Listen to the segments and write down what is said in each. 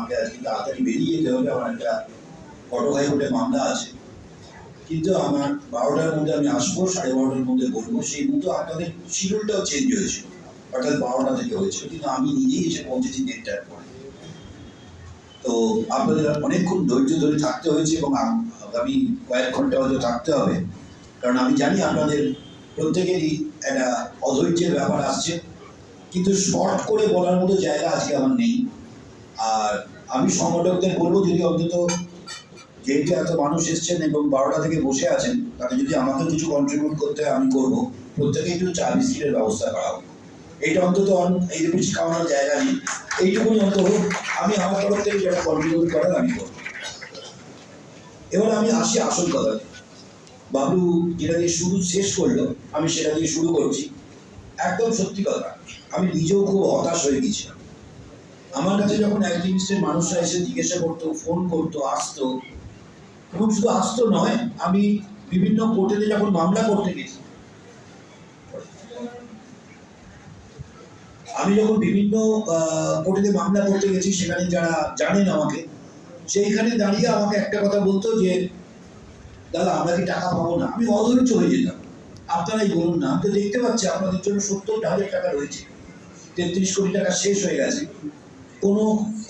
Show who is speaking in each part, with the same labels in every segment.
Speaker 1: আমাকে আজকে তাড়াতাড়ি বেরিয়ে যেতে হবে, আমার একটা অটো হাইকোর্টে মামলা আছে, কিন্তু আমার 12টার মধ্যে আমি আসবো, 12:30টার মধ্যে বলবো। সেই মতো আপনাদের শিডিউলটাও চেঞ্জ হয়েছে, অর্থাৎ 12টা থেকে হয়েছে, কিন্তু আমি নিজেই এসে পৌঁছেছি 1:30টার পরে। তো আপনাদের অনেকক্ষণ ধৈর্য ধরে থাকতে হয়েছে এবং আগামী কয়েক ঘন্টা হয়তো থাকতে হবে, কারণ আমি জানি আপনাদের প্রত্যেকেরই একটা অধৈর্যের ব্যাপার আসছে, কিন্তু শর্ট করে বলার মতো জায়গা আজকে আমার নেই। আর আমি সংগঠকদের বলবো, যদি অন্তত যেহেতু এত মানুষ এসছেন এবং 12টা থেকে বসে আছেন, তাতে যদি আমাকে কিছু কন্ট্রিবিউট করতে হয় আমি করবো। প্রত্যেকে একটু চা বিস্কিটের ব্যবস্থা করা হোক, এইটা অন্তত এই বেশি খাওয়ানোর জায়গা নেই, এইটুকুনি অন্তত আমি আমার তরফ থেকে যেটা কন্ট্রিবিউট করার আমি করবো। এবার আমি আসি আসল কথা। বাবলু যেটা দিয়ে শুরু শেষ করলো, আমি সেটা দিয়ে শুরু করছি। একদম সত্যি কথা, আমি নিজেও খুব হতাশ হয়ে গেছিলাম। আমার কাছে যখন অ্যাক্টিভিস্টের মানুষরা এসে জিজ্ঞাসা করতো, ফোন করতো, আসতো, এবং শুধু আসতো নয়, আমি বিভিন্ন কোর্টে যখন মামলা করতে গেছি, মামলা করতে গেছি, সেখানে যারা জানেন আমাকে, সেইখানে দাঁড়িয়ে আমাকে একটা কথা বলতো যে, দাদা আমরা কি টাকা পাবো না? আমি অধৈর্য হয়ে যেতাম। আপনারাই বলুন না, আমি তো দেখতে পাচ্ছি আপনাদের জন্য 70,000 টাকা রয়েছে, 33 কোটি টাকা শেষ হয়ে গেছে,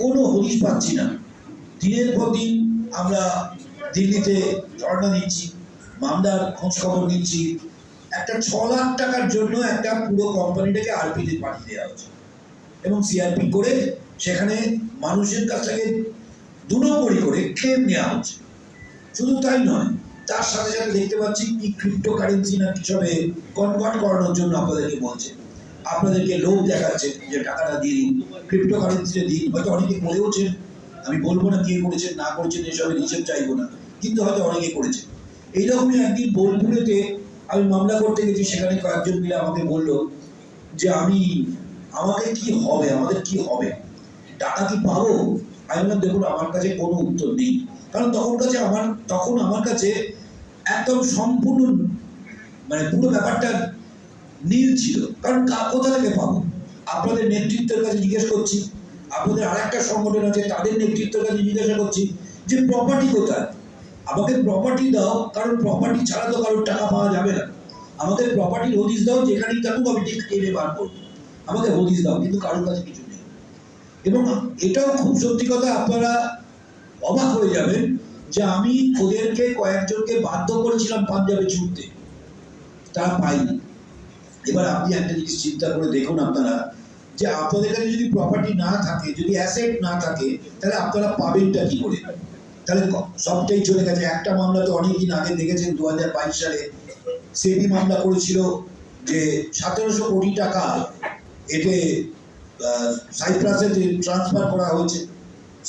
Speaker 1: কোনো হদিশ পাচ্ছি না। দিনের পর দিন আমরা দিল্লিতে ধর্ণা দিচ্ছি, মামলার খোঁজ খবর নিচ্ছি, একটা 6 লাখ টাকার জন্য একটা পুরো কোম্পানিটাকে আরপিতে পাঠিয়ে দেওয়া হচ্ছে এবং সিআরপি করে সেখানে মানুষের কাছ থেকে 2 নম্বরই করে ক্লেম নেওয়া হচ্ছে। শুধু তাই নয়, তার সাথে সাথে দেখতে পাচ্ছি কি ক্রিপ্টো কারেন্সি না কিসবে কনভার্ট করানোর জন্য আপনাদেরকে বলছে, আপনাদেরকে লোভ দেখাচ্ছে যে টাকাটা দিয়ে দিন, ক্রিপ্টো কারেন্সিতে দিন। হয়তো অনেকে করেওছেন, আমি বলবো না কে করেছেন না করেছেন, এসবের হিসেব চাইবো না, কিন্তু হয়তো অনেকে করেছে। এইরকমই একদিন বোলপুরেতে আমি মামলা করতে গেছি, সেখানে কয়েকজন মিলে আমাকে বললো যে আমাকে কি হবে, আমাদের কি হবে, টাকা কি পাবো? আমি বললাম, দেখুন আমার কাছে কোনো উত্তর নেই, কারণ তখন আমার কাছে একদম সম্পূর্ণ পুরো ব্যাপারটা নীল ছিল। কারণ কোথা থেকে পাবো? আপনাদের নেতৃত্বের কাছে জিজ্ঞেস করছি, আপনাদের আর একটা সংগঠন আছে তাদের নেতৃত্বের কাছে জিজ্ঞাসা করছি যে প্রপার্টি কোথায়, আমাকে প্রপার্টি দাও, কারণ প্রপার্টি ছাড়া তো কারোর টাকা পাওয়া যাবে না। আমাদের প্রপার্টির হদিশ দাও, যেখানেই থাকুক আমি ঠিক টেনে বার করবো, আমাকে হদিশ দাও, কিন্তু কারোর কাছে কিছু নেই। এবং এটাও খুব সত্যি কথা, আপনারা অবাক হয়ে যাবেন যে আমি ওদেরকে কয়েকজনকে বাধ্য করেছিলাম পাঞ্জাবে ছুটতে, তারা পাইনি। এবার আপনি একটা জিনিস চিন্তা করে দেখুন আপনারা, যে আপনাদের কাছে যদি প্রপার্টি না থাকে, যদি অ্যাসেট না থাকে, তাহলে আপনারা পাবেনটা কি করে? তাহলে সবটাই চলে গেছে। একটা মামলা তো অনেকদিন আগে দেখেছেন, 2022 সালে সেবি মামলা করেছিল যে 1700 কোটি টাকা এতে সাইপ্রাসে ট্রান্সফার করা হয়েছে,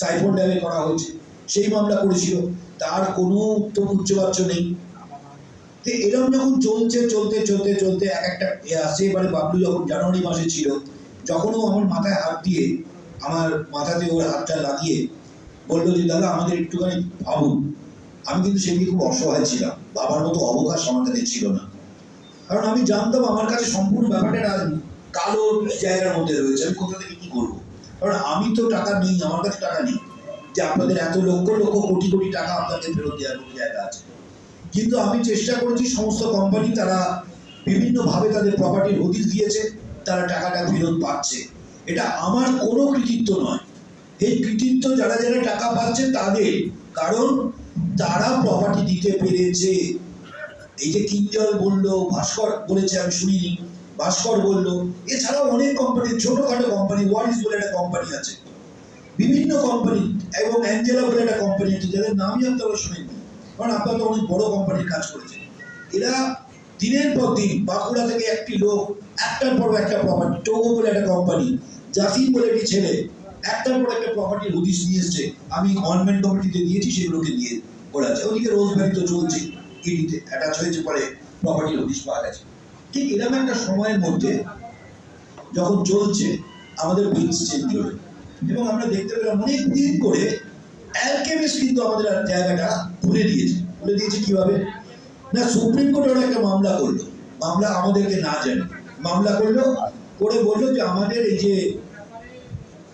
Speaker 1: সাইফোন ড্যামে করা হয়েছে, সেই মামলা করেছিল, তার কোনো উত্তম উচ্চবাচ্য নেই। তো এরকম যখন চলতে এক একটা আসছে। এবারে বাবলু যখন জানুয়ারি মাসে ছিল, যখনও আমার মাথায় হাত দিয়ে, আমার মাথাতে ওর হাতটা লাগিয়ে বললো যে দাদা আমাদের একটুখানি ভাবুন। আমি কিন্তু সেদিকে খুব অসহায় ছিলাম, বাবার মতো অবকাশ আমার কাছে ছিল না, কারণ আমি জানতাম আমার কাছে সম্পূর্ণ ব্যাপারটা কালো জায়গার মধ্যে রয়েছে, আমি কোথা থেকে কি করবো। কারণ আমি তো টাকা নেই, আমার কাছে টাকা নেই যে আপনাদের এত লক্ষ লক্ষ কোটি কোটি টাকা আপনাদের ফেরত দেওয়ার কোনো জায়গা আছে। কিন্তু আমি চেষ্টা করেছি, সমস্ত কোম্পানি তারা বিভিন্নভাবে তাদের প্রপার্টির হদিশ দিয়েছে, তারা টাকাটা ফেরত পাচ্ছে। এটা আমার কোনো কৃতিত্ব নয়, এই কৃতিত্ব যারা যারা টাকা পাচ্ছে তাদের, কারণ তারা প্রপার্টি দিতে পেরেছে। এই যে কিঞ্জল বললো, ভাস্কর বলেছে, আমি শুনিনি, ভাস্কর বললো, এছাড়াও অনেক কোম্পানি, ছোটখাটো কোম্পানি, ওয়ারিস বলে একটা কোম্পানি আছে, বিভিন্ন কোম্পানি, এবং অ্যাঞ্জেলা বলে একটা কোম্পানি আছে, যাদের নামই আপনারা শুনেননি, কারণ আপনারা তো অনেক বড় কোম্পানির কাজ করেছে। এরা দিনের পর দিন বাঁকুড়া থেকে একটি লোক একটার পর একটা প্রপার্টি, টোগো বলে একটা কোম্পানি, জাসিম বলে একটি ছেলে একটার পর একটা প্রপার্টির হদিশ নিয়ে এসছে, আমি গভর্নমেন্ট কমিটিতে দিয়েছি, সেগুলোকে দিয়ে করেছে। ওদিকে রোজভ্যালি তো চলছে, ইডিতে অ্যাটাচ হয়েছে, পরে প্রপার্টির হদিশ পাওয়া গেছে। ঠিক এরকম একটা সময়ের মধ্যে যখন চলছে, আমাদের বেঞ্চ চেঞ্জ হলো এবং আমরা দেখতে পেলাম অনেক দিন করে অ্যালকেমিস্ট কিন্তু আমাদের জায়গাটা খুলে দিয়েছে কিভাবে না, সুপ্রিম কোর্টে ওরা একটা মামলা করলো, মামলা আমাদেরকে না জানে মামলা করলো, করে বললো যে আমাদের এই যে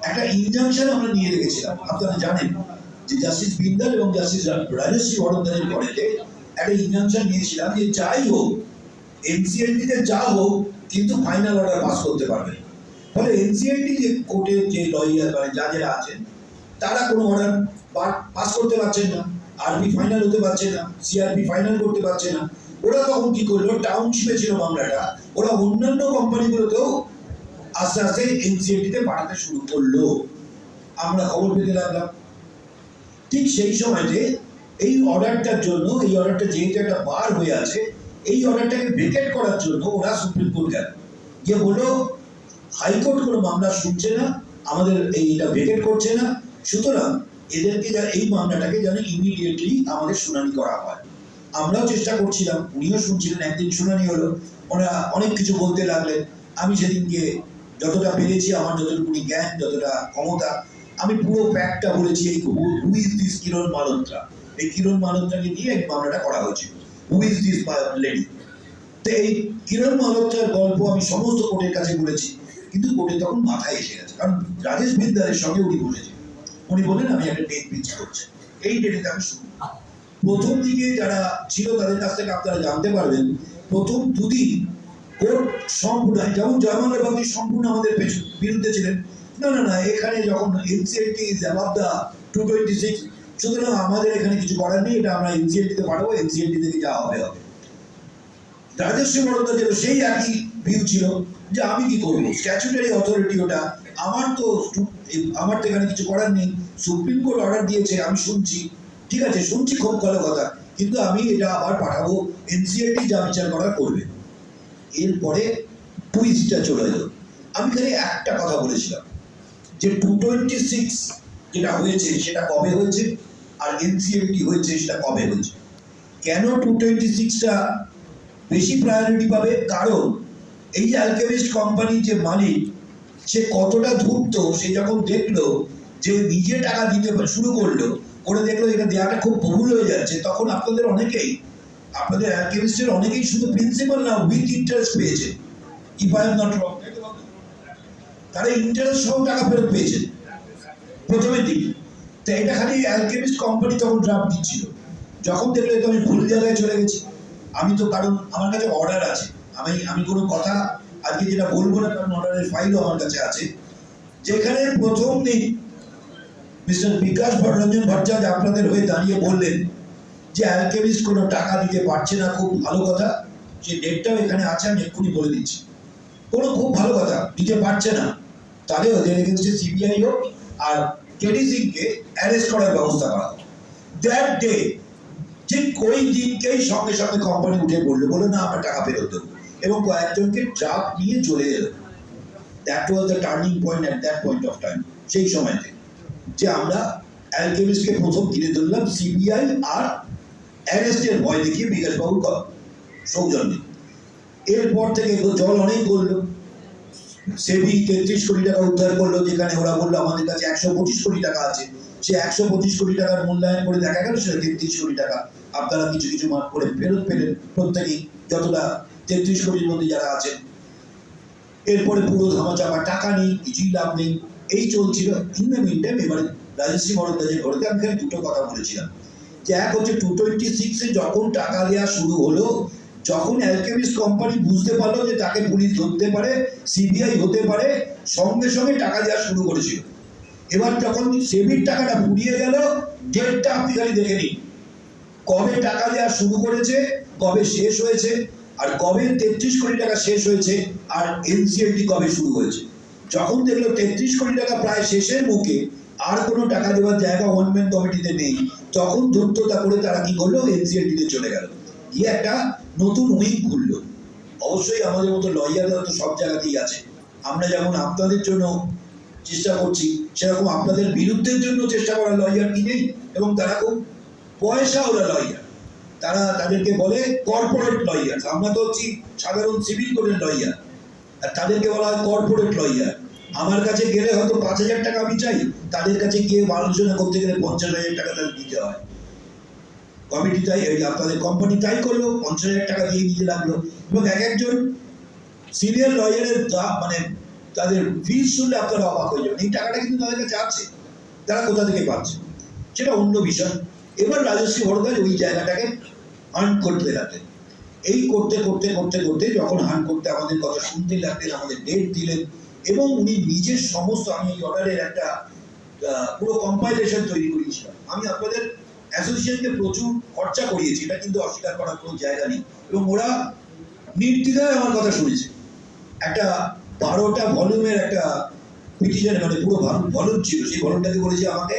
Speaker 1: একটা ইনজাংশন আমরা নিয়ে রেখেছিলাম। আপনারা জানেন যে জাস্টিস বিন্দাল এবং জাস্টিস রাজশ্রী বরদ্দারের পরেতে একটা ইনজাংশন নিয়েছিলাম যে যাই হোক এনসিএলটিতে যা হোক কিন্তু ফাইনাল অর্ডার পাস করতে পারবে। ফলে এনসিএলটি যে কোর্টের যে লয়ার মানে যারা আছেন তারা কোনো অর্ডার পাস করতে পারছেন না, আরবি ফাইনাল হতে পারছে না, সিআরপি ফাইনাল করতে পারছে না। ওরা তখন কি করলো, টাউনশিপে ছিল মামলাটা, ওরা অন্যান্য কোম্পানিগুলোতেও আস্তে আস্তে এনসিএলটিতে পাঠাতে শুরু করলো। আমরা খবর পেতে লাগলাম। ঠিক সেই সময়তে এই অর্ডারটার জন্য, এই অর্ডারটা যেহেতু একটা বার হয়ে আছে, এই অর্ডারটাকে ভেকেট করার জন্য ওরা সুপ্রিম কোর্ট গেল, গিয়ে বললো হাইকোর্ট কোনো মামলা শুনছে না, আমাদের এইটা ভেকেট করছে না, সুতরাং এদেরকে এই মামলাটাকে যেন ইমিডিয়েটলি আমাদের শুনানি করা হয়। আমরাও চেষ্টা করছিলাম, উনিও শুনছিলেন। একদিন শুনানি হলো, ওরা অনেক কিছু বলতে লাগলেন। আমি সেদিনকে যতটা পেরেছি, আমার যতটুকু জ্ঞান, যতটা ক্ষমতা, আমি পুরো প্যাকটা বলেছি। এই হু ইজ দিস কিরণ মালহোত্রা, এই কিরণ মালহোত্রাকে নিয়ে এই মামলাটা করা হয়েছিল। Who is this lady. তো এই কিরণ মালহোত্রার গল্প আমি সমস্ত কোর্টের কাছে বলেছি, কিন্তু কোর্টে তখন মাথায় এসে গেছে, কারণ রাজেশ বিদ্যারের সঙ্গে উনি বসেছেন। উনি বললেন আমি একটা ডেট ফিক্স করছি, এই ডেটে আমি শুরু। প্রথম দিকে যারা ছিল তাদের কাছ থেকে আপনারা জানতে পারবেন, প্রথম দুদিন কোর্ট সম্পূর্ণ, যেমন জয়মাল্য বাবু সম্পূর্ণ আমাদের বিরুদ্ধে ছিলেন। না না না, এখানে যখন এনসিএলটি ইজ অ্যাবাভ দ্য 226, সুতরাং আমাদের এখানে কিছু করার নেই, এটা আমরা এনসিএলটিতে পাঠাবো, এনসিএলটি থেকে যা হবে হবে। রাজশ্রী বরদ্দার যেন সেই একই ভিউ ছিল যে আমি কি করবো, স্ট্যাচুটারি অথরিটি ওটা, আমার তো এখানে কিছু করার নেই। সুপ্রিম কোর্ট অর্ডার দিয়েছে, আমি শুনছি, ঠিক আছে শুনছি, খুব ভালো কথা, কিন্তু আমি এটা আবার পাঠাবো, এনসিএলটি যা বিচার করার করবে। এরপরে টুইস্টটা চলে এলো। আমি খালি একটা কথা বলেছিলাম যে 226 যেটা হয়েছে সেটা কবে হয়েছে, আর এনসিএলটি হয়েছে সেটা কবে হয়েছে। কেন 226টা বেশি প্রায়োরিটি পাবে, কারণ এই যে অ্যালকেমিস্ট কোম্পানির যে মালিক, সে কতটা ধূর্ত, সে যখন দেখলো যে নিজে টাকা দিতে শুরু করলো, করে দেখলো এটা দেওয়াটা খুব বহুল হয়ে যাচ্ছে, তখন আপনাদের অনেকেই, আপনাদের অ্যালকেমিস্টের অনেকেই শুধু প্রিন্সিপাল না, উইথ ইন্টারেস্ট পেয়েছে। If I am not wrong, তারা ইন্টারেস্ট সহ টাকা ফেরত পেয়েছে প্রথমের দিকে। তো এটা খালি অ্যালকেমিস্ট কোম্পানি তখন ড্রাফট দিচ্ছিল, যখন দেখলো এটা আমি ভুল জায়গায় চলে গেছি। আমি তো, কারণ আমার কাছে অর্ডার আছে, আমি কোনো কথা আজকে যেটা বলবো না, কারণ অর্ডারের ফাইলও আমার কাছে আছে, যেখানে প্রথম দিন মিস্টার বিকাশ রঞ্জন ভট্টাচার্য আপনাদের হয়ে দাঁড়িয়ে বললেন যে অ্যালকেমিস্ট কোনো টাকা দিতে পারছে না, খুব ভালো কথা, সেই ডেটটাও এখানে আছে, আমি এক্ষুনি বলে দিচ্ছি। কোনো খুব ভালো কথা, দিতে পারছে না, তাহলে ওদের এগেন্সটে সিবিআই হোক আর কেডি সিংকে অ্যারেস্ট করার ব্যবস্থা করা হোক। দ্যাট ডে ঠিক ওই দিনকেই সঙ্গে সঙ্গে কোম্পানি উঠে পড়লো, বললো না আমরা টাকা ফেরত দেবো, এবং কয়েকজনকে ট্রাক নিয়ে চলে এলো। That was the turning point at that point of time. সেই সময়তে যে আমরা অ্যালকেমিস্টকে প্রথম ঘিরে ধরলাম সিবিআই আর অ্যারেস্টের ভয় দেখিয়ে বিকাশবাবুর সৌজন্যে। এরপর থেকে জল অনেক করলো, সেবি 33 কোটি টাকা উদ্ধার করলো, যেখানে ওরা বললো আমাদের কাছে 125 কোটি টাকা আছে। সে 125 কোটি টাকার মূল্যায়ন করে দেখা গেল সেটা 33 কোটি টাকা। আপনারা কিছু কিছু মার্ক করে ফেরত পেলেন প্রত্যেকেই, যতটা 33 কোটির মধ্যে যারা আছেন। এরপরে পুরো ধামাচাপা, টাকা নেই, কিছুই লাভ নেই, এই চলছিল। ইন দ্য মিন টাইম এবারে রাজশ্রী বরদ্দারের ঘরেতে আমি খালি দুটো কথা বলেছিলাম, যে এক হচ্ছে 226-এ যখন টাকা দেওয়া শুরু হলো, যখন অ্যালকেমিস্ট কোম্পানি বুঝতে পারলো যে তাকে পুলিশ ধরতে পারে, সিবিআই হতে পারে, সঙ্গে সঙ্গে টাকা দেওয়া শুরু করেছিল। এবার যখন সেবির টাকাটা ফুরিয়ে গেল, ডেটটা আপনি খালি দেখে নিন, কবে টাকা দেওয়া শুরু করেছে, কবে শেষ হয়েছে, আর কবে 33 কোটি টাকা শেষ হয়েছে, আর এনসিএলটি কবে শুরু হয়েছে। যখন দেখলো 33 কোটি টাকা প্রায় শেষের মুখে, আর কোনো টাকা দেওয়ার জায়গা ওয়ান ম্যান কমিটিতে নেই, তখন ধূর্ততা করে তারা কি করলো, এনসিএলটিতে চলে গেল, গিয়ে একটা নতুন উইং খুললো। অবশ্যই আমাদের মতো লয়াররা তো সব জায়গাতেই আছে। আমরা যেমন আপনাদের জন্য চেষ্টা করছি, সেরকম আপনাদের বিরুদ্ধের জন্য চেষ্টা করার লয়ার কি নেই, এবং তারা খুব পয়সা ওরা লয়ার, তারা তাদেরকে বলে কর্পোরেট লয়ার। আমরা তো হচ্ছি সাধারণ সিভিল কোর্টের লয়ার, আর তাদেরকে বলা হয় কর্পোরেট লয়ার। আমার কাছে গেলে হয়তো 5,000 টাকা আমি চাই, তাদের কাছে গিয়ে আলোচনা করতে গেলে 50,000 টাকা তাদের দিতে হয়। কমিটি তাই, আপনাদের কোম্পানি তাই করলো, 50,000 টাকা দিয়ে নিতে লাগলো। এবং এক একজন সিনিয়র লয়ারের মানে তাদের ফিস শুনলে আপনারা অবাক হয়ে যাবেন। এই টাকাটা কিন্তু তাদের কাছে আছে, তারা কোথা থেকে পাচ্ছে সেটা অন্য বিষয়। এবার রাজশ্রী ভরদ্বাজ ওই জায়গাটাকে হান্ট করতে লাগলেন। এই করতে করতে করতে করতে যখন হান্ট করতে আমাদের কথা শুনতে লাগলেন, আমাদের ডেট দিলেন, এবং উনি নিজের সমস্ত, আমি এই অর্ডারের একটা পুরো কম্পাইলেশন তৈরি করিয়েছিলাম। আমি আপনাদের অ্যাসোসিয়েশনকে প্রচুর খরচা করিয়েছি, এটা কিন্তু অস্বীকার করার কোনো জায়গা নেই, এবং ওরা নির্দ্বিধায় আমার কথা শুনেছে। একটা 12টা ভলিউমের একটা পিটিশন, মানে পুরো ভলিউম ছিল, সেই ভলিউমটাকে বলেছি আমাকে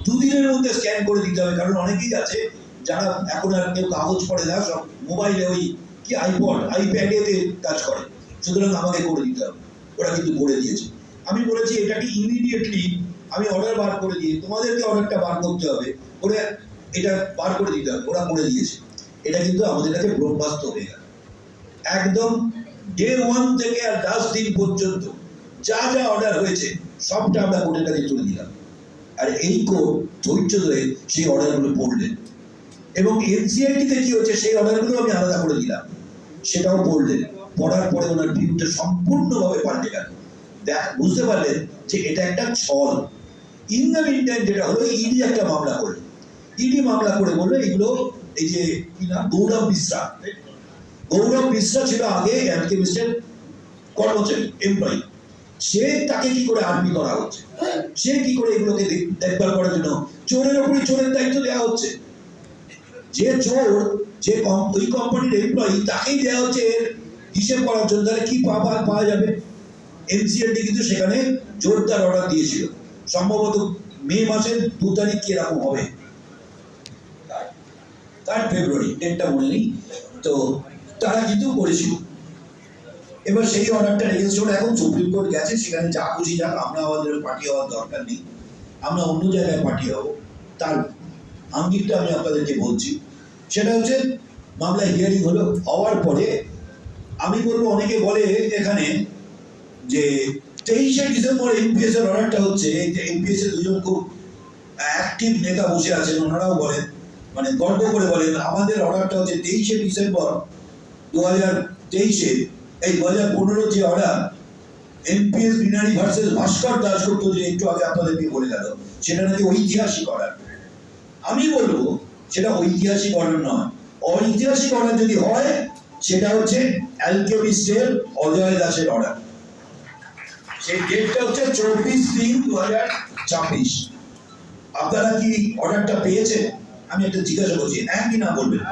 Speaker 1: 2 দিনের মধ্যে স্ক্যান করে দিতে হবে, কারণ অনেকেই আছে যারা এখন আর কেউ কাগজ পড়ে না, সব মোবাইলে ওই কি আইপ্যাডেতে কাজ করে, সুতরাং আমাকে করে দিতে হবে। ওরা কিন্তু করে দিয়েছে। আমি বলেছি এটাকে ইমিডিয়েটলি আমি অর্ডার বার করে দিয়ে তোমাদেরকে অর্ডারটা বার করতে হবে, করে এটা বার করে দিতে হবে, ওরা করে দিয়েছে। এটা কিন্তু আমাদের কাছে ব্রহ্মাস্ত্র হয়ে গেল। একদম ডে 1 থেকে আর লাস্ট দিন পর্যন্ত যা যা অর্ডার হয়েছে সবটা আমরা কোর্টের কাছে তুলে দিলাম। আর এই কোর্ট ধৈর্য ধরে সেই অর্ডারগুলো পড়লেন, এবং এনসিআরটিতে কি হচ্ছে সেই অর্ডারগুলো আমি আলাদা করে দিলাম, সেটাও পড়লেন। পড়ার পরে ওনার ভিউটা সম্পূর্ণভাবে পাল্টে গেল। বুঝতে পারলেন যে এটা একটা ছল। ইন দ্য মিনটাইম যেটা হলো, ইডি একটা মামলা করলো। ইডি মামলা করে বললো এগুলো, এই যে কি নাম, গৌরব মিশ্রা ছিল আগে অ্যালকেমিস্টের কর্মচারী, এমপ্লয়ি। সে, তাকে কি করে আর্মি করা হচ্ছে, সে কি করে এগুলোকে দেখভাল করার জন্য চোরের উপরে চোরের দায়িত্ব দেওয়া হচ্ছে। যে চোর, যে ওই কোম্পানির এমপ্লয়ি, তাকেই দেওয়া হচ্ছে এর হিসেব করার জন্য। তাহলে কি পাওয়া যাবে? এনসিআরটি কিন্তু সেখানে জোরদার অর্ডার দিয়েছিল, সম্ভবত মে মাসের 2 তারিখ কি এরকম হবে, 3 ফেব্রুয়ারি, ডেটটা মনে নেই। তো তারা কিন্তু করেছিল। এবার সেই অর্ডারটা এগেন্স্ট ওরা এখন সুপ্রিম কোর্ট গেছে, সেখানে যা খুশি যাক, আমরা আমাদের পার্টি হওয়ার দরকার নেই, আমরা অন্য জায়গায় পার্টি হব। তার আঙ্গিকটা আমি আপনাদেরকে বলছি। সেটা হচ্ছে মামলা হিয়ারিং হলো, হওয়ার পরে আমি বলবো, অনেকে বলে এখানে যে 23শে ডিসেম্বর এমপিএস এর অর্ডারটা হচ্ছে, এমপিএস এর দুজন খুব অ্যাক্টিভ নেতা বসে আছেন, ওনারাও বলেন, মানে গর্ব করে বলেন, আমাদের অর্ডারটা হচ্ছে 23শে ডিসেম্বর 2023-এ, এই 2015 যে অর্ডার এমপিএস বিনারি ভার্সেস ভাস্কর দাশগুপ্ত, যে একটু আগে আপনাদেরকে বলে গেল, সেটা নাকি ঐতিহাসিক অর্ডার। আমি বলবো সেটা ঐতিহাসিক অর্ডার নয়। ঐতিহাসিক অর্ডার যদি হয়, সেটা হচ্ছে অ্যালকেমিস্টের অজয় দাসের অর্ডার। সেই ডেটটা হচ্ছে 24/3/2026। আপনারা কি অর্ডারটা পেয়েছেন? আমি একটা জিজ্ঞাসা করছি, হ্যাঁ কি না বলবেন।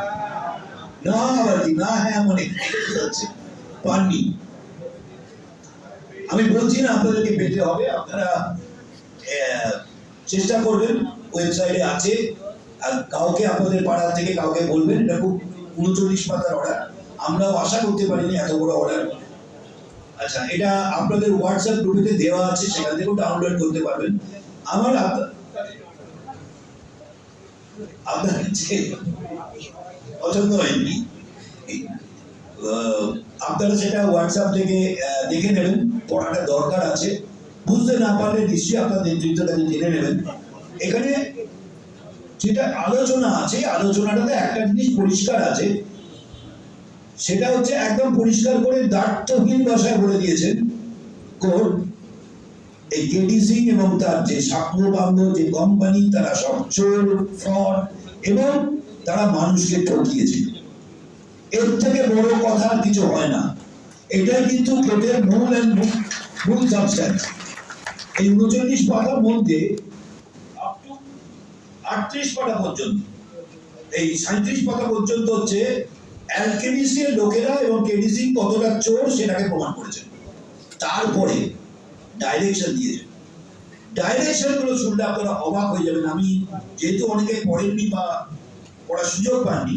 Speaker 1: না আবার কি না, হ্যাঁ মানে হচ্ছে পাননি। আমি বলছি না আপনাদেরকে পেতে হবে, আপনারা চেষ্টা করবেন, ওয়েবসাইটে আছে। আর কাউকে আপনাদের পাড়া থেকে কাউকে বলবেন, এটা খুব 39 পাতার অর্ডার, আমরাও আশা করতে পারিনি এত বড় অর্ডার। আচ্ছা, এটা আপনাদের হোয়াটসঅ্যাপ গ্রুপে দেওয়া আছে, সেখান থেকেও ডাউনলোড করতে পারবেন। আমার আপনার কাছে পছন্দ হয়নি, আপনারা সেটা হোয়াটসঅ্যাপ থেকে দেখে নেবেন, পড়াটা দরকার আছে। বুঝতে না পারলে নিশ্চয়ই আপনার নেতৃত্বের কাছে জেনে নেবেন। এখানে যেটা আলোচনা আছে, আলোচনাটাতে একটা জিনিস পরিষ্কার আছে, সেটা হচ্ছে একদম পরিষ্কার করে দায়িত্বহীন ভাষায় বলে দিয়েছেন কোর্ট, এই কেডি সিং এবং তার যে সাম্যবাঙ্গ যে কোম্পানি, তারা সব চোর, ফ্রড, এবং তারা মানুষকে ঠকিয়েছিল। এর থেকে বড় কথা কিছু হয় না। এটাই কিন্তু কোর্টের মূল সাবস্টেন্স। এই 39 পাতার মধ্যে আপ টু 38 পাতা পর্যন্ত, এই 37 পাতা পর্যন্ত হচ্ছে অ্যালকেমিস্টের লোকেরা এবং কেডি সিং কতটা চোর সেটাকে প্রমাণ করেছেন। তারপরে ডাইরেকশন দিয়েছেন। ডাইরেকশন গুলো শুনলে আপনারা অবাক হয়ে যাবেন। আমি যেহেতু অনেকে পড়েননি বা পড়ার সুযোগ পাননি,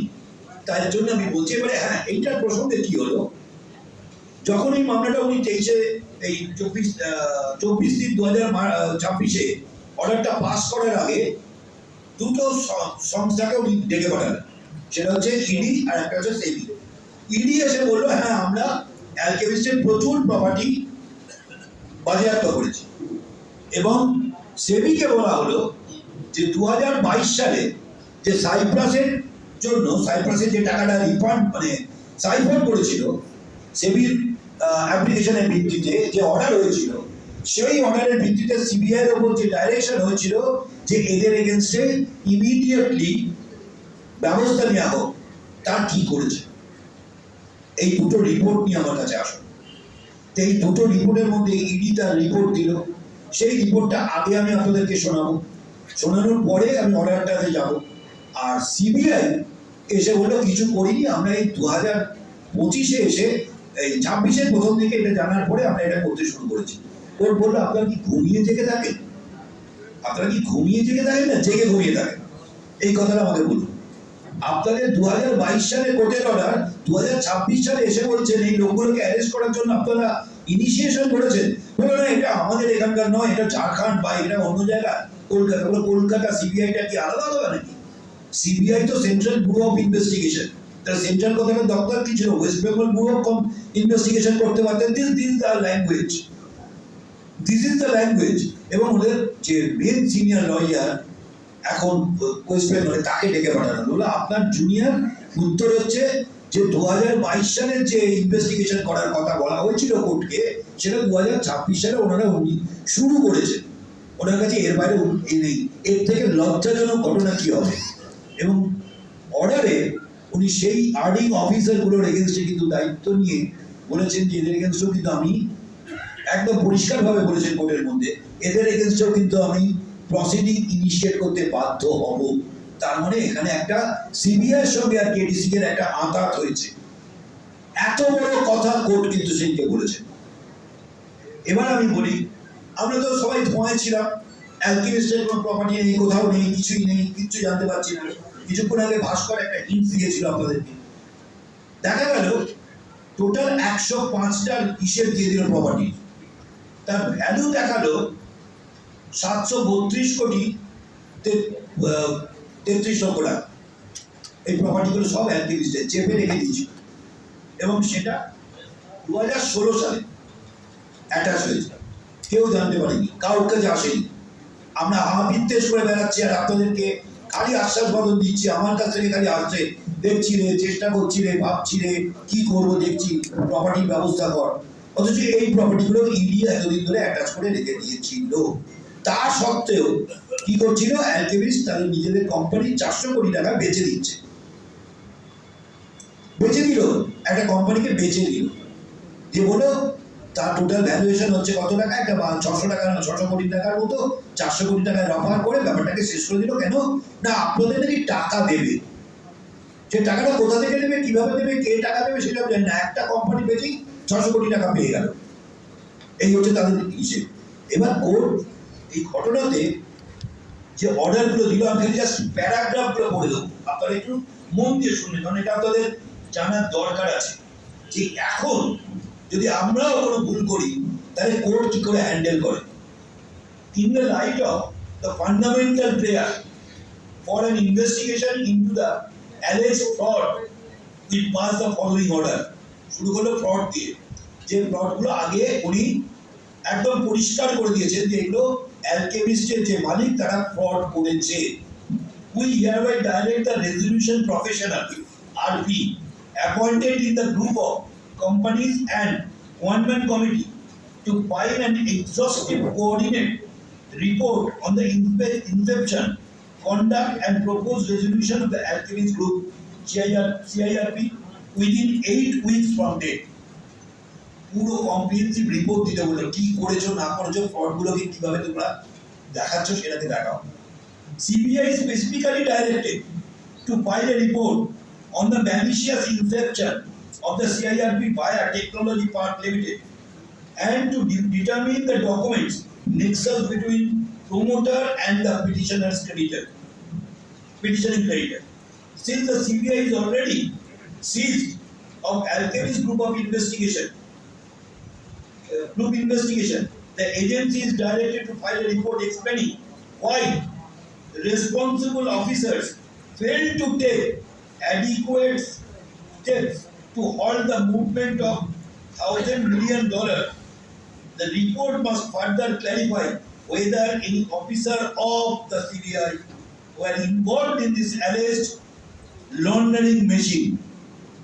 Speaker 1: তাই জন্য আমি বলছি। এবারে হ্যাঁ, এইটার প্রসঙ্গে কি হলো, যখন এই মামলাটা উনি 24/3/2026 অর্ডারটা পাস করার আগে দুটো সংস্থাকে উনি ডেকে পাঠালেন, সেটা হচ্ছে ইডি আর একটা হচ্ছে সেবি। ইডি এসে বললো, হ্যাঁ আমরা অ্যালকেমিস্টের প্রচুর প্রপার্টি বাজেয়াপ্ত করেছি, এবং সেবিকে বলা হলো যে 2022 সালে যে সাইপ্রাসের জন্য, সাইপ্রাসের যে টাকাটা রিফান্ড মানে সাইফার করেছিল, সেবির অ্যাপ্লিকেশনের ভিত্তিতে যে অর্ডার হয়েছিল, সেই অর্ডারের ভিত্তিতে সিবিআই এর উপর যে ডাইরেকশন হয়েছিল যে এদের এগেনস্টে ইমিডিয়েটলি ব্যবস্থা নেওয়া হোক, তার কি করেছে? এই দুটো রিপোর্ট নিয়ে আমার কাছে আসুন। এই দুটো রিপোর্টের মধ্যে ইডি তার রিপোর্ট দিল, সেই রিপোর্টটা আগে আমি আপনাদেরকে শোনাবো, শোনানোর পরে আমি অর্ডারটাতে যাব। আর সিবিআই এসে বললো কিছু করিনি, আমরা এই 2025-এ এসে এই 26-এর প্রথম দিকে এটা জানার পরে আমরা এটা করতে শুরু করেছি। ওর বললো আপনারা কি ঘুমিয়ে জেগে থাকেন? আপনারা কি ঘুমিয়ে জেগে থাকেন না জেগে ঘুমিয়ে থাকেন? এই কথাটা আমাকে বলুন। আপনাদের 2022 সালে কোর্টের অর্ডার 2026 সালে এসে বলছেন এই লোকগুলোকে অ্যারেস্ট করার জন্য আপনারা ইনিশিয়েশন করেছেন। বলো না এটা আমাদের এখানকার নয়, এটা ঝাড়খণ্ড বা এটা অন্য জায়গা, কলকাতা। বলো কলকাতা সিবিআইটা কি আলাদা আলাদা নাকি? সিবিআই তো সেন্ট্রাল ব্যুরো অফ ইনভেস্টিগেশন, তার সেন্ট্রাল কথা দপ্তর কি ছিল? West Bengal bureau of investigation করতে পারতেন। This the language, this is the language. এবং ওদের যে মেন সিনিয়র লয়ার এখন ওয়েস্ট বেঙ্গলে, তাকে ডেকে পাঠানো হলো। আপনার জুনিয়র উত্তর হচ্ছে যে 2022 সালের যে ইনভেস্টিগেশন করার কথা বলা হয়েছিল কোর্টকে, সেটা 2026 সালে ওনারা শুরু করেছে। ওনার কাছে এর বাইরে নেই। এর থেকে লজ্জাজনক ঘটনা কি হবে? এবং অর্ডারে উনি সেই আর্নিং অফিসারগুলোর এগেনস্টে কিন্তু দায়িত্ব নিয়ে বলেছেন যে এদের এগেনস্টেও কিন্তু আমি একদম পরিষ্কারভাবে বলেছেন কোর্টের মধ্যে, এদের এগেনস্টেও কিন্তু আমি প্রসিডিং ইনিশিয়েট করতে বাধ্য হব। তার মানে এখানে একটা সিবিআই এর সঙ্গে আর কেডিসি এর একটা আঘাত হয়েছে। এত বড় কথা কোর্ট কিন্তু সেইকে বলেছে। এবার আমি বলি, আমরা তো সবাই ধোঁয়ায় ছিলাম, অ্যালকেমিস্টের কোনো প্রপার্টি নেই, কোথাও নেই, কিছুই নেই, কিচ্ছু জানতে পারছি না। কিছুক্ষণ আগে ভাস্কর একটা হিন্ট দিয়েছিল আপনাদেরকে। দেখা গেল টোটাল 105টা হিসেব দিয়ে দিল প্রপার্টি, তার ভ্যালু দেখালো 732 কোটি 33 লক্ষ টাকা। এই প্রপার্টিগুলো সব অ্যালকেমিস্টের চেপে রেখে দিয়েছিল এবং সেটা 2016 সালে অ্যাটাচ হয়েছিল। কেউ জানতে পারেনি, কারোর কাছে আসেনি। আমরা হাবিত্তেশ করে বেড়াচ্ছি আর আপনাদেরকে খালি আশ্বাস বদল দিচ্ছি। আমার কাছ থেকে খালি আসছে, দেখছি রে, চেষ্টা করছি রে, ভাবছি রে, কি করবো দেখছি, প্রপার্টির ব্যবস্থা কর। অথচ এই প্রপার্টিগুলো ইডি এতদিন ধরে অ্যাটাচ করে রেখে দিয়েছিল। তা সত্ত্বেও কি করছিল, অ্যালকেমিস্ট তাদের নিজেদের কোম্পানি 400 কোটি টাকা বেচে দিচ্ছে। বেচে দিল, একটা কোম্পানিকে বেচে দিল, যে বলো তার টোটাল ভ্যালুয়েশন হচ্ছে কত টাকা, একটা 600 টাকা, 600 কোটি টাকার মতো, 400 কোটি টাকায় অফার করে ব্যাপারটাকে শেষ করে দিল। কেন না, আপনাদের নাকি টাকা দেবে। যে টাকাটা কোথা থেকে দেবে, কিভাবে দেবে, কে টাকা দেবে সেটা জানি না, একটা কোম্পানি বেচেই 600 কোটি টাকা পেয়ে গেল। এই হচ্ছে তাদের হিসেব। এবার কোর্ট এই ঘটনাতে যে অর্ডারগুলো দিল, আমি জাস্ট প্যারাগ্রাফগুলো পড়ে দেবো, আপনারা একটু মন দিয়ে শুনবেন, কারণ এটা আপনাদের জানার দরকার আছে যে এখন যদি আমরাও কোনো ভুল করি তাহলে কোর্ট কি করে হ্যান্ডেল করে। In the light off the fundamental prayer for an investigation into the alleged fraud, we pass the following order. শুরু করলো ফ্রড দিয়ে, যে ফ্রডগুলো আগে উনি একদম পরিষ্কার করে দিয়েছেন যে এগুলো অ্যালকেমিস্টের যে মালিক তারা ফ্রড করেছে। We hereby direct the resolution professional RP appointed in the group of companies and one-man committee to file an exhaustive coordinate report on the inception, conduct and proposed resolution of the Alchemist Group CIRP within 8 weeks from date. পুরো comprehensive report দিতে বললো, কি করেছো না করেছো, ফ্রডগুলোকে কিভাবে তোমরা দেখাচ্ছ সেটাকে দেখাও। CBI specifically directed to file a report on the malicious inception of the CIRP via Technology Park Limited and to determine the documents nexus between promoter and the petitioner's creditor, petitioning creditor. Since the CBI is already seized of Alchemist Group investigation, the agency is directed to file a report explaining why responsible officers failed to take adequate steps to halt the movement of $1,000 million. The report must further clarify whether any officer of the CBI were involved in this alleged laundering machine.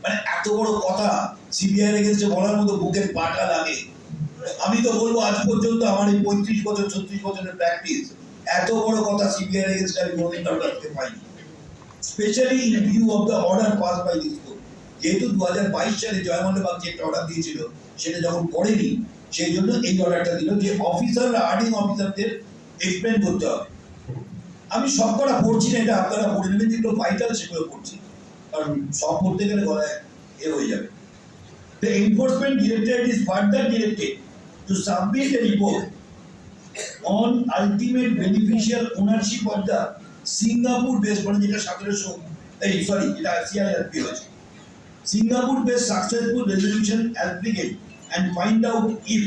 Speaker 1: মানে এত বড় কথা CBI এগেন্সটে বলার মতো বুকের পাটা লাগে। আমি তো বলবো আজ পর্যন্ত আমার এই 35 বছর 36 বছরের প্র্যাকটিস এত বড় কথা সিবিআই এগেন্সটে আমি কোনোদিন করতে পাইনি, specially in view of the order pass by this court. যেহেতু 2022 সালে জয়মাল্য বাগচি একটা অর্ডার দিয়েছিল, সেটা যখন করেনি সেই জন্য এই অর্ডারটা দিল যে অফিসাররা আর্নিং অফিসারদের এক্সপ্লেন করতে হবে। আমি সবকটা পড়ছি না, এটা আপনারা পড়ে নেবেন, যেগুলো ভাইটাল সেগুলো পড়ছি, কারণ সব পড়তে গেলে গলায় হয়ে যাবে। The Enforcement Directorate is further directed to submit a report on ultimate beneficial ownership of the Singapore-based, মানে যেটা 1700 যেটা CIRP হয়েছে, Singapore-based successful resolution applicant, and find out if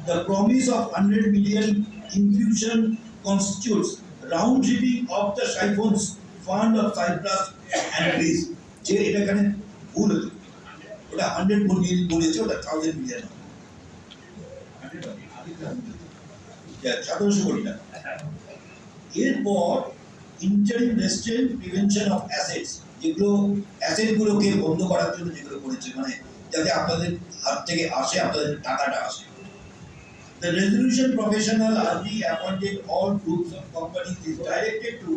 Speaker 1: the promise of 100 million infusion constitutes round tripping of the siphons fund of Cyprus and Greece. যে এটা এখানে ভুল হয়েছে, ওটা 100 মিলিয়ন বলেছে, ওটা 1000 মিলিয়ন, 1700 কোটি টাকা। এরপর interim restrained prevention of assets, যেগুলো অ্যাসেটগুলোকে বন্ধ করার জন্য যেগুলো করেছে, মানে যাতে আপনাদের হাত থেকে আসে, আপনাদের টাকাটা আসে। The resolution professional are be appointed all groups of companies is directed to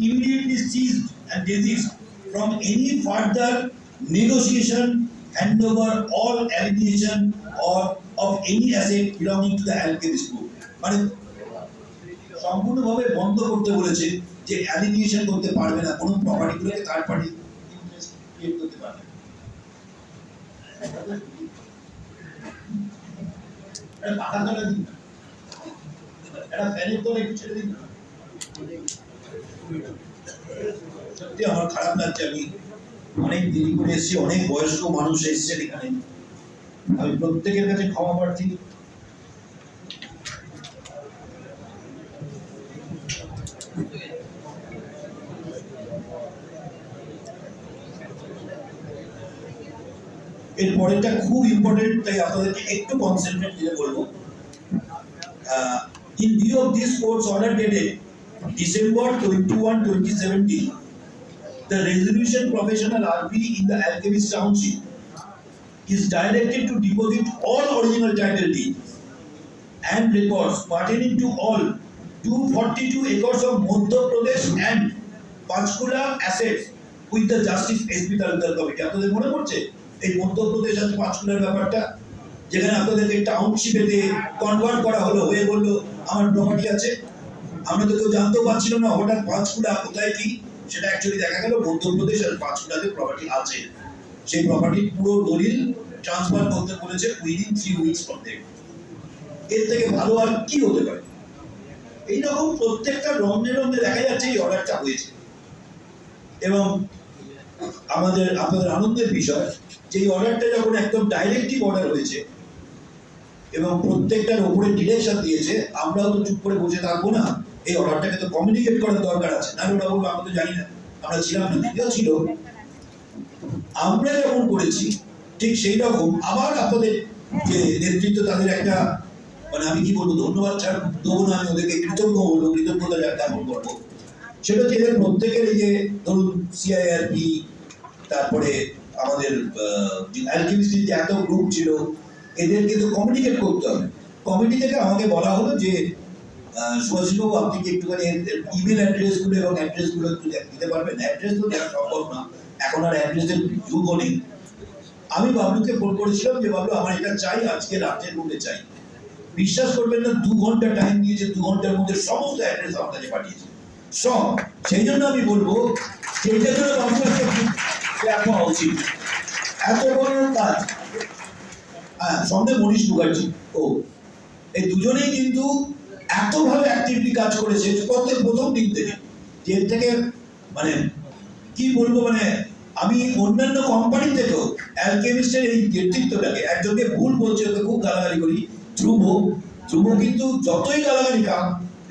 Speaker 1: immediately cease and desist from any further negotiation, hand over all alienation or of any asset belonging to the Alchemist group. মানে সম্পূর্ণভাবে বন্ধ করতে বলেছে যে অ্যালিনিয়েশন করতে পারবে না, কোনো প্রপার্টিগুলোকে থার্ড পার্টি ইন্টারেস্ট ক্রিয়েট করতে পারবে না। এটা পাকা তলা দিন না, এটা ফ্যানের তলা একটু ছেড়ে দিন না। সত্যি আমার খারাপ লাগছে, আমি অনেক দেরি করে এসেছি, অনেক বয়স্ক মানুষ এসছে এখানে, আমি প্রত্যেকের কাছে ক্ষমা প্রার্থী। এর পরেরটা খুব ইম্পর্টেন্ট, তাই আপনাদেরকে একটু কনসেন্ট্রেট দিয়ে বলবো। In view of this court's order dated December 21, 2017, the resolution professional RP in the Alchemist Township is directed to deposit all original title deeds and records pertaining to all 242 acres of Madhya Pradesh and Panchkula assets with the Justice SP Talukdar Committee. আপনাদের মনে পড়ছে এই মধ্যপ্রদেশ আর পাঁচকুলার ব্যাপারটা, যেখানে আপনাদেরকে টাউনশিপেতে convert করা হলো, হয়ে বললো আমার প্রপার্টি আছে, আমরা তো কেউ জানতেও পারছিল না হঠাৎ পাঁচকুলা কোথায় কি, সেটা অ্যাকচুয়ালি দেখা গেল মধ্যপ্রদেশ আর পাঁচকুলাতে প্রপার্টি আছে। সেই প্রপার্টির পুরো দলিল ট্রান্সফার করতে বলেছে উইদিন 3 উইকস ফ্রম দেয়ার। এর থেকে ভালো আর কি হতে পারে? এইরকম প্রত্যেকটা রন্ধে রন্ধে দেখা যাচ্ছে এই অর্ডারটা হয়েছে। এবং আপনাদের আনন্দের বিষয় যে এই অর্ডারটা যখন একদম ডাইরেক্টিভ অর্ডার হয়েছে এবং প্রত্যেকটার উপরে ডিরেকশন দিয়েছে, আমরাও তো চুপ করে বসে থাকবো না, এই অর্ডারটাকে তো কমিউনিকেট করার দরকার আছে। না ওরা বলবো আমরা তো জানি না, আমরা ছিলাম না, দিদিও ছিল। আমরা যখন করেছি ঠিক সেই রকম আবার আপনাদের যে নেতৃত্ব, তাদের একটা মানে আমি কি বলবো, ধন্যবাদ ছাড়া দেবো না, আমি ওদেরকে কৃতজ্ঞ বলবো, কৃতজ্ঞতা জ্ঞাপন করবো। সেটা হচ্ছে এদের প্রত্যেকের এই যে ধরুন সিআইআরপি, তারপরে আমাদের অ্যালকেমিস্টের যে এত গ্রুপ ছিল, এদেরকে তো কমিউনিকেট করতে হবে। কমিটি থেকে আমাকে বলা হলো যে সুভাষবাবু আপনি কি একটুখানি ইমেল অ্যাড্রেসগুলো এবং অ্যাড্রেসগুলো একটু দিতে পারবেন? অ্যাড্রেস তো দেওয়া সম্ভব না, এখন আর অ্যাড্রেসের যুগও নেই। আমি বাবলুকে ফোন করেছিলাম যে বাবলু আমার এটা চাই, আজকে রাতের মধ্যে চাই। বিশ্বাস করবেন না, 2 ঘন্টা টাইম দিয়েছে, 2 ঘন্টার মধ্যে সমস্ত অ্যাড্রেস আমার কাছে পাঠিয়েছে সব। সেই জন্য আমি বলবো যে এটা জন্য বাবুকে হওয়া উচিত, এত বড় কাজ। হ্যাঁ, সঙ্গে মনীষ মুখার্জি, ও এই দুজনেই কিন্তু এত ভালো অ্যাক্টিভিটি কাজ করেছে প্রথম দিন থেকে, যে এর থেকে মানে কি বলবো, মানে আমি অন্যান্য কোম্পানি থেকেও অ্যালকেমিস্টের এই নেতৃত্বটাকে, একজনকে ভুল বলছে ওকে খুব গালাগালি করি, ধ্রুব কিন্তু যতই গালাগালি কাম,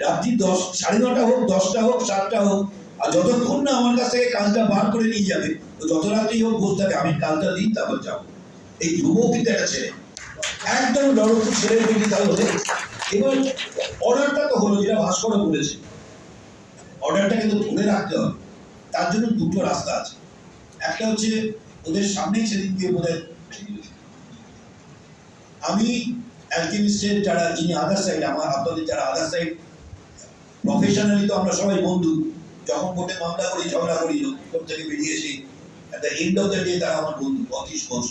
Speaker 1: রাত্রি 9:30 হোক, 10টা হোক, 7টা হোক, আর যতক্ষণ না আমার কাছ থেকে কাজটা বার করে নিয়ে যাবে, তো যত রাত্রি হোক বসে থাকে, আমি কাজটা দিই তারপর যাবো। এই ধ্রুব কিন্তু একটা ছেলে, একদম লড়কু ছেলের প্রতি তাহলে। এবার অর্ডারটা তো হলো, যেটা ভাস্কর বলেছে, অর্ডারটা কিন্তু ধরে রাখতে হবে। তার জন্য দুটো রাস্তা আছে। একটা হচ্ছে ওদের সামনেই সেদিনকে বোধহয় আমি অ্যালকেমিস্টের যারা যিনি আদার সাইড, আমার আপনাদের যারা আদার সাইড প্রফেশনালি তো আমরা সবাই বন্ধু, যখন কোর্টে মামলা করি ঝগড়া করি কোর্ট থেকে বেরিয়ে এসে at the end of the day তারা আমার বন্ধু অতীশ ঘোষ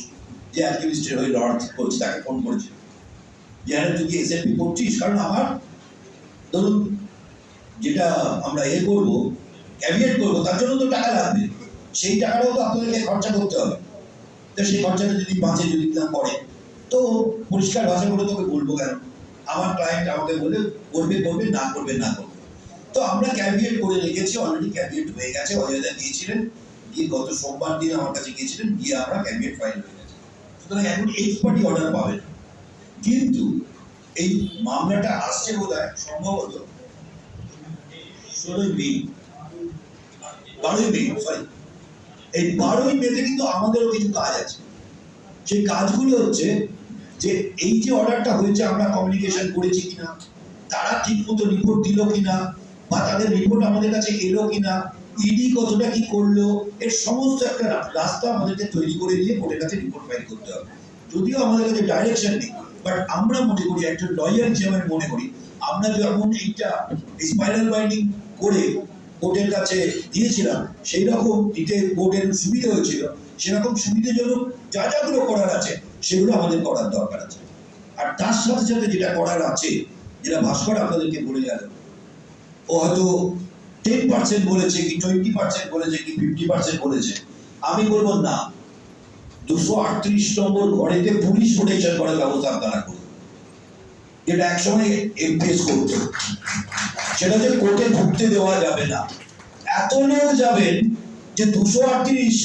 Speaker 1: যে অ্যালকেমিস্টের হয়ে লড়াই করছে, তাকে ফোন করেছে যে হ্যাঁ তুই কি এসএলপি করছিস, কারণ আমার ধরুন যেটা আমরা করবো ক্যাভিয়েট করবো তার জন্য তো টাকা লাগবে, সেই টাকাটাও তো আপনাদেরকে খরচা করতে হবে। তো সেই খরচাটা যদি বাঁচে যদি না করে তো পরিষ্কার ভাষা করে তোকে বলবো কেন, আমার ক্লায়েন্ট আমাকে বলে করবে করবে, না করবে না করবে। তো আমরা ক্যাভিয়েট করে রেখেছি, অলরেডি ক্যাভিয়েট হয়ে গেছে, অজয়দা দিয়েছিলেন, গিয়ে গত সোমবার দিন আমার কাছে গিয়েছিলেন, গিয়ে আমরা ক্যাভিয়েট ফাইল হয়ে গেছে। সুতরাং এখন এক্সপার্টি অর্ডার পাবেন, কিন্তু এই মামলাটা আসছে বোধহয় সম্ভবত 12ই মে, সরি এই 12ই মেতে কিন্তু আমাদেরও কিছু কাজ আছে। সেই কাজগুলো হচ্ছে যে এই যে অর্ডারটা হয়েছে আমরা কমিউনিকেশন করেছি কিনা, তারা ঠিক মতো রিপোর্ট দিল কিনা, বা তাদের রিপোর্ট আমাদের কাছে এলো কিনা, ইডি কতটা কি করলো, এর সমস্ত একটা রাস্তা আমাদেরকে তৈরি করে দিয়ে কোর্টের কাছে রিপোর্ট ফাইল করতে হবে। যদিও আমাদের কাছে ডাইরেকশন নেই, বাট আমরা মনে করি, একজন লয়ার হিসেবে মনে করি, আমরা যেমন এইটা স্পাইরাল বাইন্ডিং করে কোর্টের কাছে দিয়েছিলাম, সেই রকম দিতে কোর্টের সুবিধা হয়েছিল, সেরকম সুবিধাজনক যা যাগুলো করার আছে সেগুলো আমাদের করার দরকার আছে। আর তার সাথে সাথে যেটা করার আছে, যেটা ভাস্কর আপনাদেরকে বলে গেল, ও হয়তো 10% বলেছে কি 20% বলেছে কি 50% বলেছে, আমি বলবো না, 238 নম্বর ঘরেতে পুলিশ প্রোটেকশন করার ব্যবস্থা আপনারা করুন, যেটা একসময় এমপিএস করত, সেটা যে কোর্টে ঢুকতে দেওয়া যাবে না। এত লোক যাবেন যে 238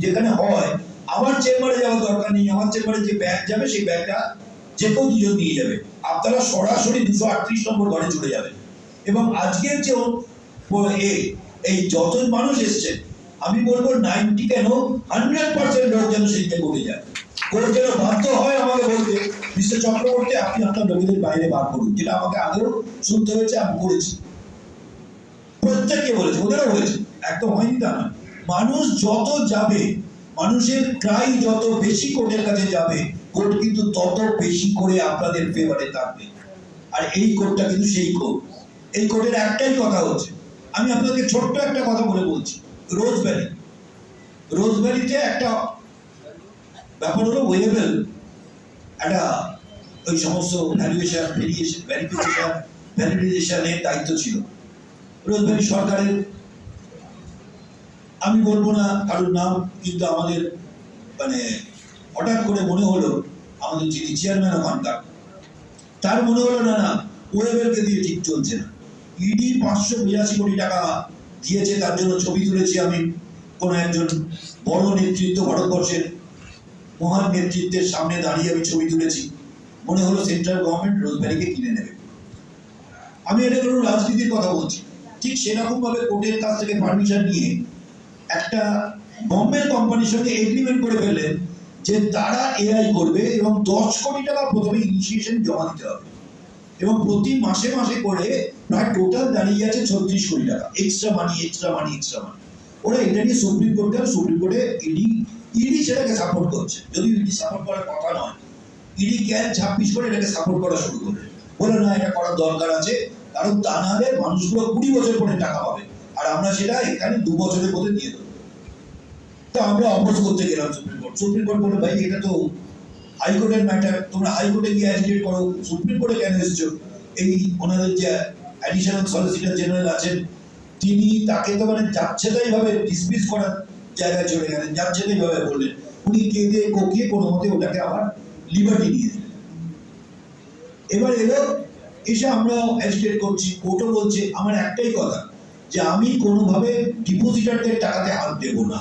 Speaker 1: যেখানে হয়, আমার চেম্বারে যাওয়ার দরকার নেই, আমার চেম্বারে যে ব্যাগ যাবে সেই ব্যাগটা যে কেউ দুজন নিয়ে যাবে, আপনারা সরাসরি 238 নম্বর ঘরে চলে যাবেন। এবং আজকের যে এই যত মানুষ এসছে, আমি বলবো 90 কেন 100% লোক যেন সেদিকে করে যায়, কোর্ট যেন বাধ্য হয় আমাকে বলতে, মিস্টার চক্রবর্তী আপনি আপনার লোকেদের বাইরে বার করুন, যেটা আমাকে আগেও শুনতে হয়েছে, আমি করেছি, প্রত্যেককে বলেছে, ওদেরও হয়েছে, একদম হয়নি তা নয়। মানুষ যত যাবে, মানুষের ক্রাই যত বেশি কোর্টের কাছে যাবে, কোর্ট কিন্তু তত বেশি করে আপনাদের ফেভারে থাকবে। আর এই কোর্টটা কিন্তু সেই কোর্ট। এই কোর্টের একটাই কথা হচ্ছে, আমি আপনাকে ছোট্ট একটা কথা বলে বলছি, রোজভ্যালিতে একটা ব্যাপার হলো, ওয়েবল একটা ওই সমস্ত ভ্যালিডেশনের দায়িত্ব ছিল রোজভ্যালি সরকারের, আমি বলবো না কারোর নাম, কিন্তু আমাদের মানে হঠাৎ করে মনে হলো, আমাদের যিনি চেয়ারম্যান ওখানকার, তার মনে হলো না না ওয়েবেলকে দিয়ে ঠিক চলছে না, ইডি 582 কোটি টাকা দিয়েছে, তার জন্য ছবি তুলেছি আমি, কোন একজন বড় নেতৃত্ব, ভারতবর্ষের মহান নেতৃত্বের সামনে দাঁড়িয়ে আমি ছবি তুলেছি, মনে হলো সেন্ট্রাল গভর্নমেন্ট রোজভ্যালিকে কিনে নেবে। আমি এটা কোনো রাজনীতির কথা বলছি, ঠিক সেরকম ভাবে কোর্টের কাছ থেকে পারমিশন নিয়ে একটা বোম্বের কোম্পানির সঙ্গে এগ্রিমেন্ট করে ফেললেন যে তারা এআই করবে, এবং 10 কোটি টাকা প্রথমে ইনিশিয়েশন জমা দিতে হবে, এবং প্রতি মাসে মাসে করে প্রায় টোটাল দাঁড়িয়ে আছে 36 কোটি টাকা, এক্সট্রা মানি। ওরা এটা নিয়ে সুপ্রিম কোর্ট গেল, সুপ্রিম কোর্টে ইডি সেটাকে সাপোর্ট করছে, যদি ইডি সাপোর্ট করার কথা নয়, ইডি ক্যান 26 করে এটাকে সাপোর্ট করা শুরু করবে, বলে না এটা করার দরকার আছে, কারণ তা না হলে মানুষগুলো 20 বছর পরে টাকা পাবে, আর আমরা সেটা এখানে 2 বছরের মধ্যে দিয়ে দেবো। তো আমরা অপোজ করতে গেলাম সুপ্রিম কোর্ট বলে ভাই এটা তো হাইকোর্টের ম্যাটার, তোমরা হাইকোর্টে গিয়ে অ্যাজিটেট করো, সুপ্রিম কোর্টে কেন এসছো? এই ওনাদের যে অ্যাডিশনাল সলিসিটর জেনারেল আছেন, তিনি তাকে তো মানে যাচ্ছেতাই ভাবে ডিসমিস করার জায়গায় চলে গেলেন, যাচ্ছেতাই ভাবে বললেন, উনি কেঁদে কোকিয়ে কোনো মতে ওটাকে আবার লিবার্টি নিয়ে দিলেন। এবার এলো এসে আমরা অ্যাজিটেট করছি, কোর্টও বলছে, আমার একটাই কথা যে আমি কোনোভাবে ডিপোজিটারদের টাকাতে হাত দেবো না,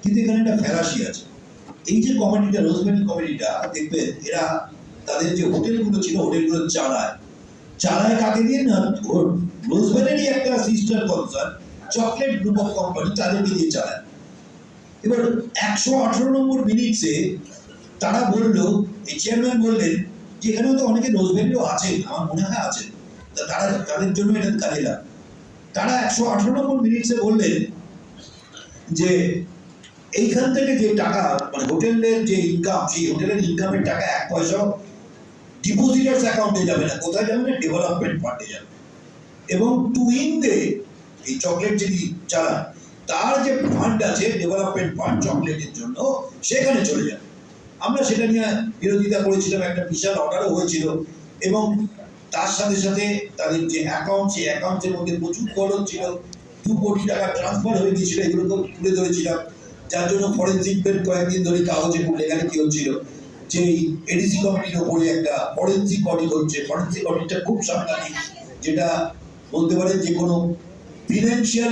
Speaker 1: কিন্তু এখানে একটা ফ্যালাসি আছে। এই যে কমিটিটা, রোজভ্যালি কমিটিটা, দেখবেন এরা তাদের যে হোটেলগুলো ছিল, হোটেলগুলো চালায় কাকে দিয়ে না, রোজভ্যালিরই একটা sister concern chocolate group of company, তাদেরকে দিয়ে চালায়। এবার 118 নম্বর মিনিটসে তারা বললো, এই চেয়ারম্যান বললেন যে এখানেও তো অনেকে রোজভ্যালিও আছেন, আমার মনে হয় আছেন, তারা তাদের জন্য এটা কাজে লাগে। তারা 118 নম্বর মিনিটসে বললেন যে এইখান থেকে যে টাকা মানে হোটেলের যে ইনকাম, সেই হোটেলের ইনকামের টাকা 1 পয়সাও ডিপোজিটার্স অ্যাকাউন্টে যাবে না, কোথায় যাবে না, ডেভেলপমেন্ট ফান্ডে যাবে। এবং টুইনদে এই চকলেট যিনি চালান তার যে ফান্ড আছে ডেভেলপমেন্ট ফান্ড চকলেটের জন্য, সেখানে চলে যাবে। আমরা সেটা নিয়ে বিরোধিতা করেছিলাম, একটা বিশাল অর্ডারও হয়েছিল, এবং তার সাথে সাথে তাদের যে অ্যাকাউন্ট, সেই অ্যাকাউন্টের মধ্যে প্রচুর খরচ ছিল, 2 কোটি টাকা ট্রান্সফার হয়ে গিয়েছিল, এগুলোকে তুলে ধরেছিলাম। যার জন্য ফরেন্সিক বেড কয়েকদিন ধরে কাগজে লেখালেখি হচ্ছিল যে এডিসি কমিটির ওপরে একটা ফরেন্সিক অডিট হচ্ছে। ফরেন্সিক অডিটটা খুব সাংঘাতিক, যেটা বলতে পারেন যে কোনো ফিনান্সিয়াল